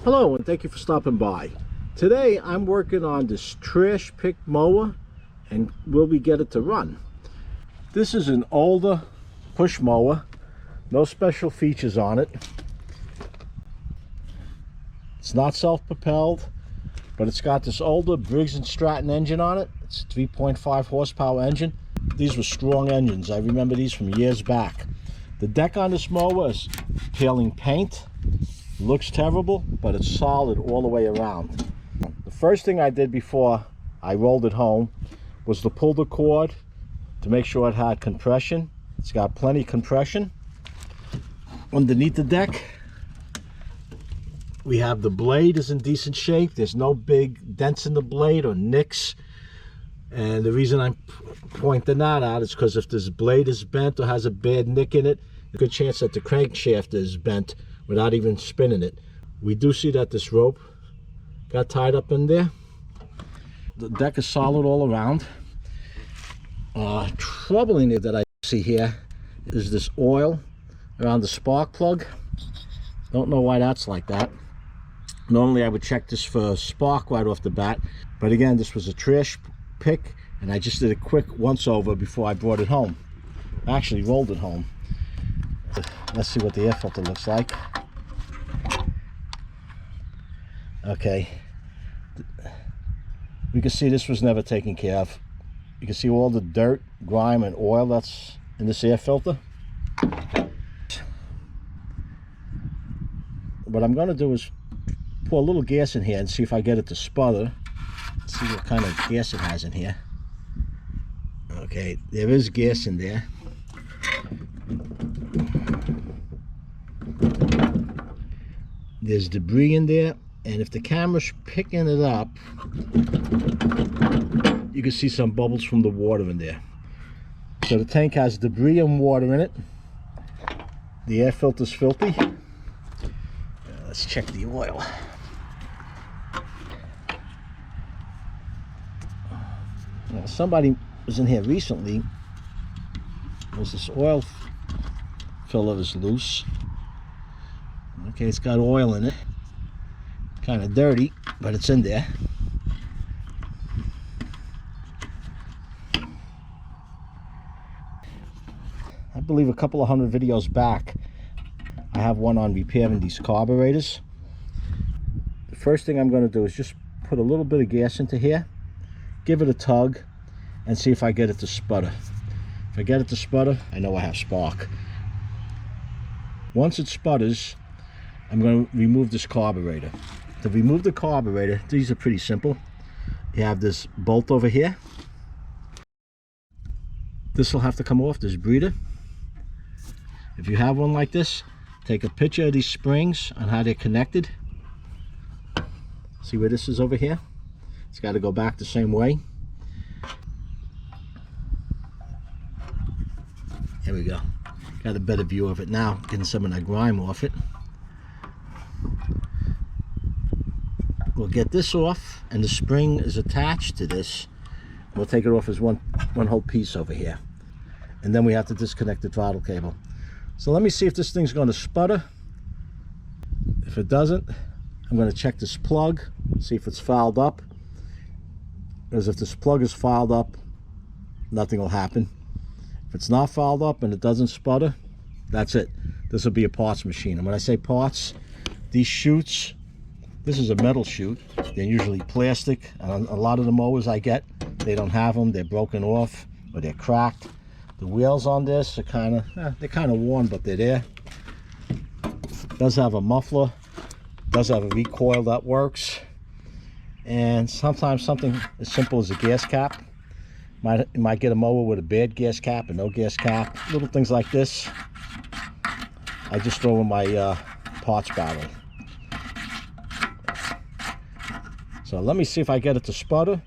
Hello and thank you for stopping by. Today I'm working on this trash pick mower and will we get it to run. This is an older push mower, no special features on it. It's not self-propelled, but it's got this older Briggs Stratton engine on it. It's a 3.5 horsepower engine. These were strong engines. I remember these from years back. The deck on this mower is peeling paint. Looks terrible, but it's solid all the way around. The first thing I did before I rolled it home was to pull the cord to make sure it had compression. It's got plenty of compression. Underneath the deck, we have the blade is in decent shape. There's no big dents in the blade or nicks. And the reason I'm pointing that out is because if this blade is bent or has a bad nick in it, there's a good chance that the crankshaft is bent without even spinning it. We do see that this rope got tied up in there. The deck is solid all around. Troubling that I see here is this oil around the spark plug. Don't know why that's like that. Normally I would check this for spark right off the bat, but again, this was a trash pick and I just did a quick once over before I brought it home. I actually rolled it home. Let's see what the air filter looks like. Okay, we can see this was never taken care of. You can see all the dirt, grime, and oil that's in this air filter. What I'm going to do is pour a little gas in here and see if I get it to sputter. Let's see what kind of gas it has in here. Okay, there is gas in there. There's debris in there, and if the camera's picking it up, you can see some bubbles from the water in there. So the tank has debris and water in it. The air filter's filthy. Let's check the oil. Now, somebody was in here recently. There's this oil filler is loose. Okay, it's got oil in it. Kind of dirty, but it's in there. I believe a couple of hundred videos back, I have one on repairing these carburetors. The first thing I'm going to do is just put a little bit of gas into here, give it a tug, and see if I get it to sputter. If I get it to sputter, I know I have spark. Once it sputters, I'm going to remove this carburetor. To remove the carburetor, these are pretty simple. You have this bolt over here. This will have to come off, this breather. If you have one like this, take a picture of these springs on how they're connected. See where this is over here? It's got to go back the same way. There we go. Got a better view of it now, getting some of that grime off it. We'll get this off, and the spring is attached to this. We'll take it off as one whole piece over here, and then we have to disconnect the throttle cable. So let me see if this thing's going to sputter. If it doesn't, I'm going to check this plug, see if it's fouled up, because if this plug is fouled up, nothing will happen. If it's not fouled up and it doesn't sputter, that's it. This will be a parts machine. And when I say parts, these chutes, this is a metal chute. They're usually plastic. And a lot of the mowers I get, they don't have them. They're broken off or they're cracked. The wheels on this are they're kind of worn, but they're there. It does have a muffler. It does have a recoil that works. And sometimes something as simple as a gas cap. You might get a mower with a bad gas cap and no gas cap. Little things like this, I just throw in my parts barrel. So let me see if I get it to sputter.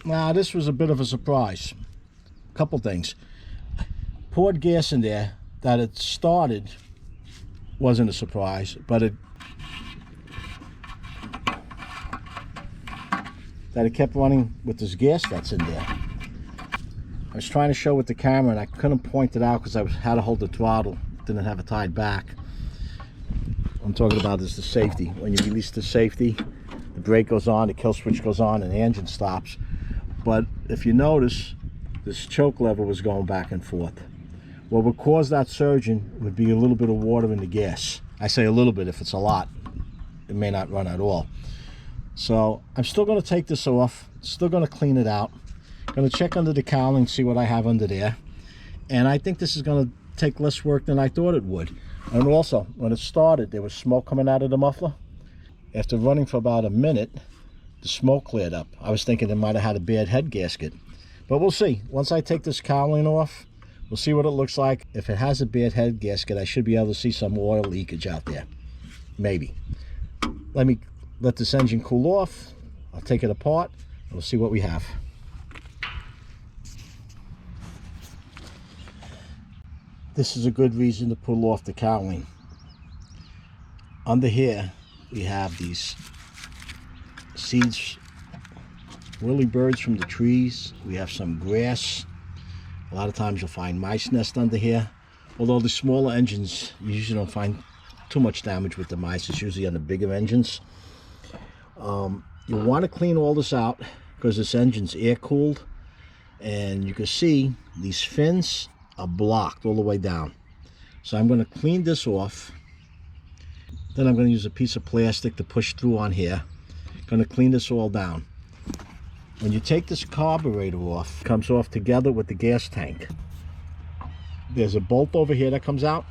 Now, this was a bit of a surprise. Couple things. Poured gas in there. That it started wasn't a surprise, but it kept running with this gas that's in there. I was trying to show with the camera and I couldn't point it out because I had to hold the throttle, didn't have it tied back. What I'm talking about is the safety. When you release the safety, the brake goes on, the kill switch goes on, and the engine stops. But if you notice, this choke lever was going back and forth. What would cause that surging would be a little bit of water in the gas. I say a little bit. If it's a lot, it may not run at all. So I'm still going to take this off, still going to clean it out. Going to check under the cowling, see what I have under there. And I think this is going to take less work than I thought it would. And also, when it started, there was smoke coming out of the muffler. After running for about a minute, the smoke cleared up. I was thinking it might have had a bad head gasket. But we'll see. Once I take this cowling off, we'll see what it looks like. If it has a bad head gasket, I should be able to see some oil leakage out there. Maybe. Let this engine cool off. I'll take it apart and we'll see what we have. This is a good reason to pull off the cowling. Under here we have these seeds, whirlybirds from the trees. We have some grass. A lot of times you'll find mice nest under here. Although the smaller engines, you usually don't find too much damage with the mice. It's usually on the bigger engines. You want to clean all this out because this engine's air cooled, and you can see these fins are blocked all the way down. So I'm going to clean this off. Then I'm going to use a piece of plastic to push through on here. Going to clean this all down. When you take this carburetor off, it comes off together with the gas tank. There's a bolt over here that comes out.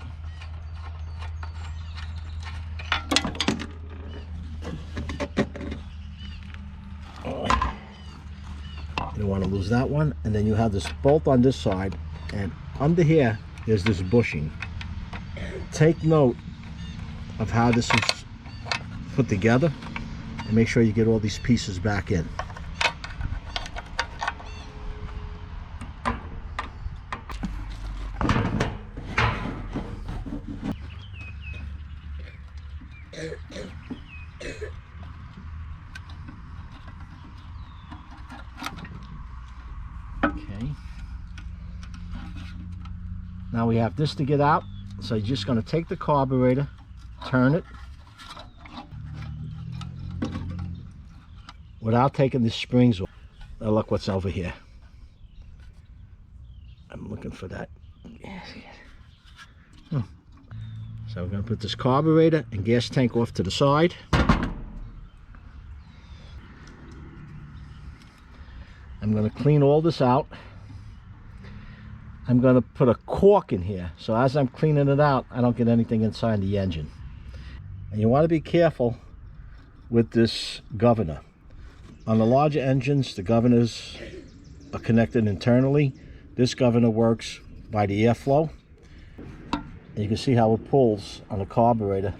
You don't want to lose that one. And then you have this bolt on this side, and under here there's this bushing. Take note of how this is put together and make sure you get all these pieces back in. Okay. Now we have this to get out, so you're just going to take the carburetor, turn it without taking the springs off. Now look what's over here. I'm looking for that. So we're going to put this carburetor and gas tank off to the side. I'm going to clean all this out. I'm going to put a cork in here, so as I'm cleaning it out, I don't get anything inside the engine. And you want to be careful with this governor. On the larger engines, the governors are connected internally. This governor works by the airflow. And you can see how it pulls on the carburetor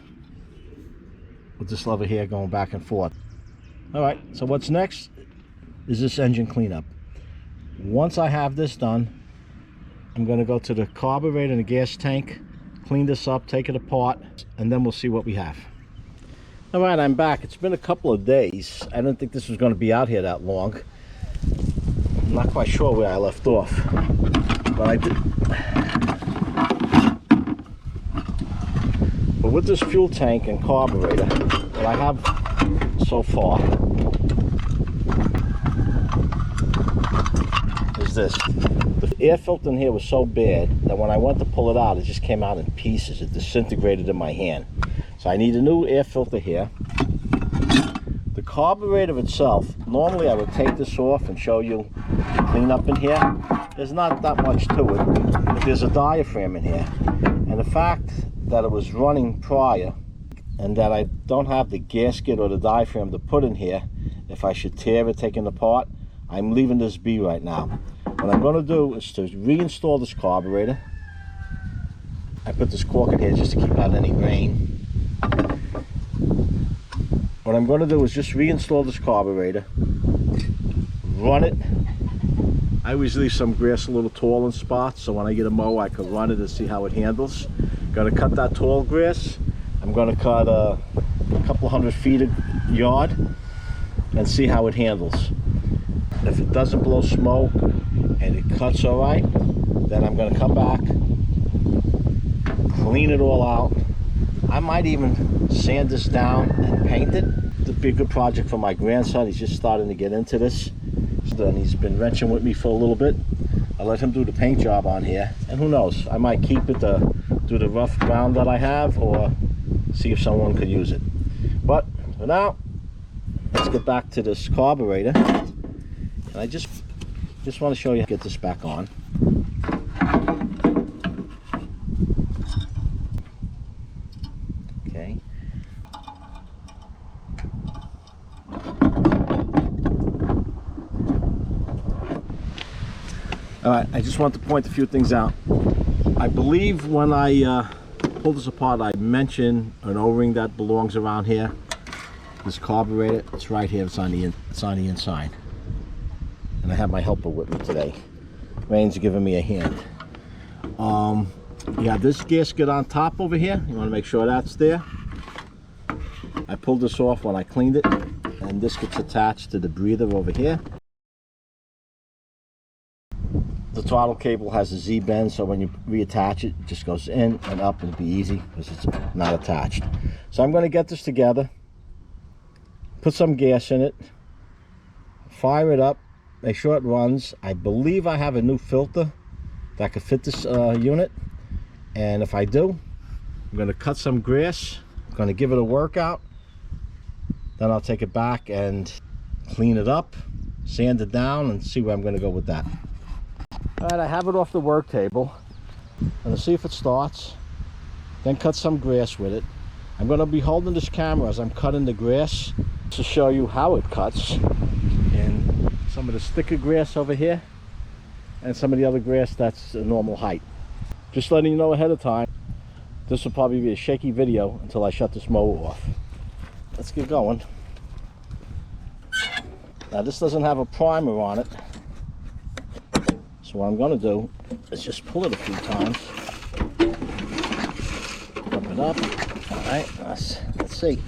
with this lever here going back and forth. All right, so what's next is this engine cleanup. Once I have this done, I'm going to go to the carburetor and the gas tank, clean this up, take it apart, and then we'll see what we have. All right, I'm back. It's been a couple of days. I didn't think this was going to be out here that long. I'm not quite sure where I left off, but I did. But with this fuel tank and carburetor, what I have so far is this. The air filter in here was so bad that when I went to pull it out, it just came out in pieces. It disintegrated in my hand. So I need a new air filter here. The carburetor itself, normally I would take this off and show you the cleanup in here. There's not that much to it, but there's a diaphragm in here. And the fact that it was running prior and that I don't have the gasket or the diaphragm to put in here, if I should tear it, take it apart, I'm leaving this be right now. What I'm going to do is to reinstall this carburetor. I put this cork in here just to keep out any rain. What I'm going to do is just reinstall this carburetor, run it. I always leave some grass a little tall in spots, so when I get a mower I can run it and see how it handles. Gonna cut that tall grass. I'm gonna cut a couple hundred feet a yard and see how it handles. If it doesn't blow smoke and it cuts all right, then I'm gonna come back, clean it all out. I might even sand this down and paint it. It'll be a good project for my grandson. He's just starting to get into this. And he's been wrenching with me for a little bit. I'll let him do the paint job on here. And who knows, I might keep it to do the rough ground that I have, or see if someone could use it. But for now, let's get back to this carburetor. And I just want to show you how to get this back on. Okay. All right, I just want to point a few things out. I believe when I pulled this apart, I mentioned an O-ring that belongs around here. This carburetor, it's right here. It's on the inside. And I have my helper with me today. Rain's giving me a hand. Yeah, this gasket on top over here. You want to make sure that's there. I pulled this off when I cleaned it, and this gets attached to the breather over here. The throttle cable has a Z-bend, so when you reattach it, it just goes in and up, and it'll be easy because it's not attached. So I'm going to get this together, put some gas in it, fire it up, make sure it runs. I believe I have a new filter that could fit this unit, and if I do, I'm going to cut some grass, I'm going to give it a workout, then I'll take it back and clean it up, sand it down, and see where I'm going to go with that. All right, I have it off the work table. I'm gonna see if it starts, then cut some grass with it. I'm gonna be holding this camera as I'm cutting the grass to show you how it cuts. And some of the thicker grass over here, and some of the other grass that's a normal height. Just letting you know ahead of time, this will probably be a shaky video until I shut this mower off. Let's get going. Now this doesn't have a primer on it. So what I'm going to do is just pull it a few times, pump it up. All right, let's see.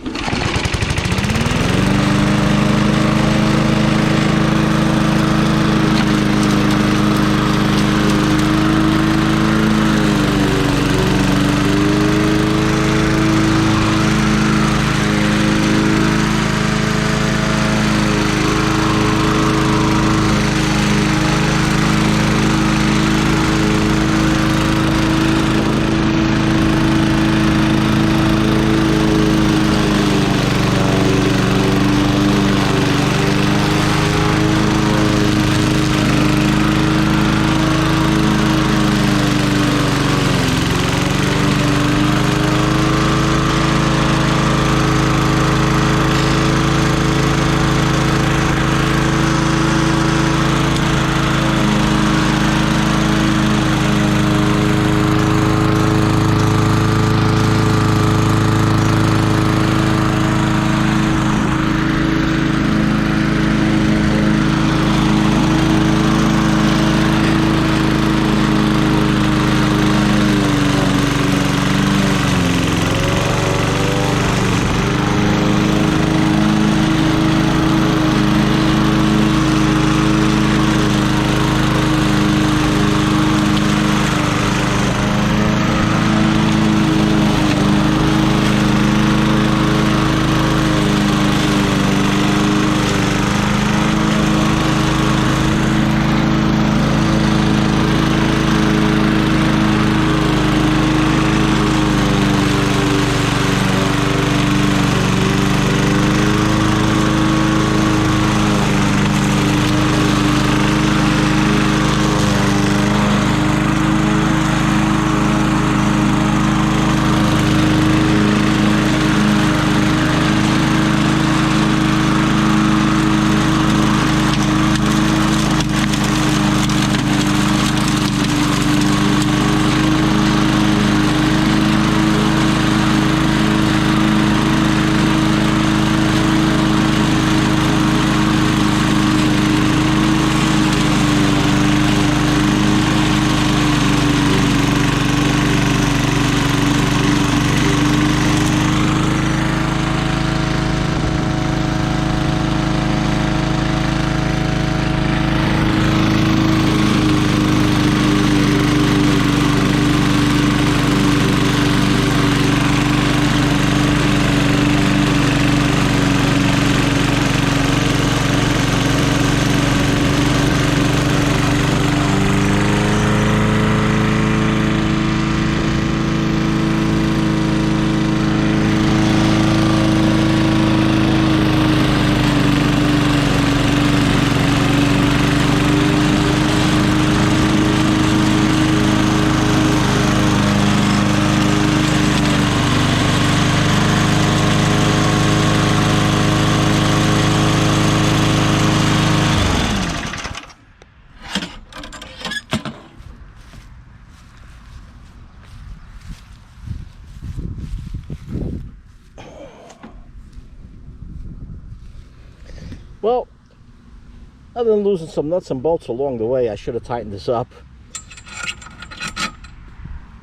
Other than losing some nuts and bolts along the way, I should have tightened this up.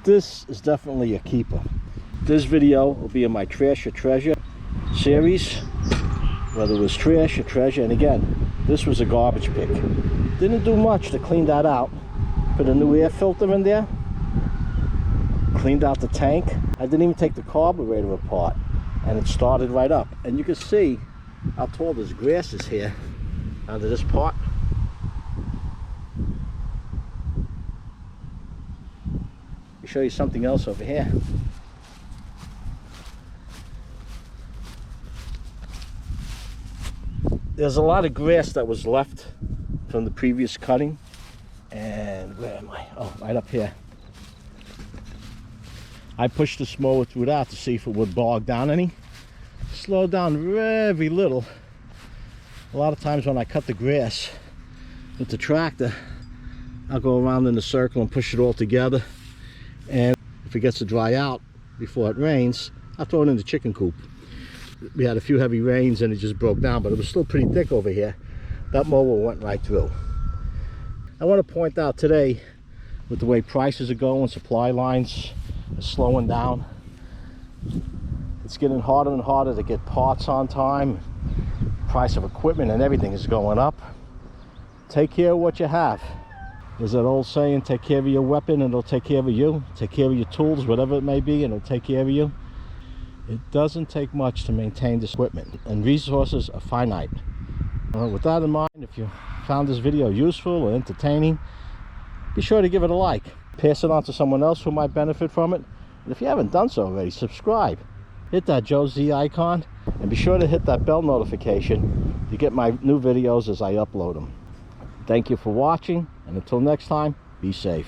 This is definitely a keeper. This video will be in my Trash or Treasure series, whether it was trash or treasure. And again, this was a garbage pick. Didn't do much to clean that out. Put a new air filter in there, cleaned out the tank. I didn't even take the carburetor apart, and it started right up. And you can see how tall this grass is here under this part. Let me show you something else over here. There's a lot of grass that was left from the previous cutting. And where am I? Oh, right up here. I pushed this mower through that to see if it would bog down any. Slowed down very little. A lot of times when I cut the grass with the tractor, I'll go around in a circle and push it all together. And if it gets to dry out before it rains, I'll throw it in the chicken coop. We had a few heavy rains and it just broke down, but it was still pretty thick over here. That mower went right through. I want to point out today, with the way prices are going, supply lines are slowing down. It's getting harder and harder to get parts on time. Price of equipment and everything is going up. Take care of what you have. There's that old saying, take care of your weapon and it'll take care of you. Take care of your tools, whatever it may be, and it'll take care of you. It doesn't take much to maintain this equipment, and resources are finite. With that in mind, if you found this video useful or entertaining, be sure to give it a like. Pass it on to someone else who might benefit from it. And if you haven't done so already, subscribe. Hit that Joe Z icon, and be sure to hit that bell notification to get my new videos as I upload them. Thank you for watching, and until next time, be safe.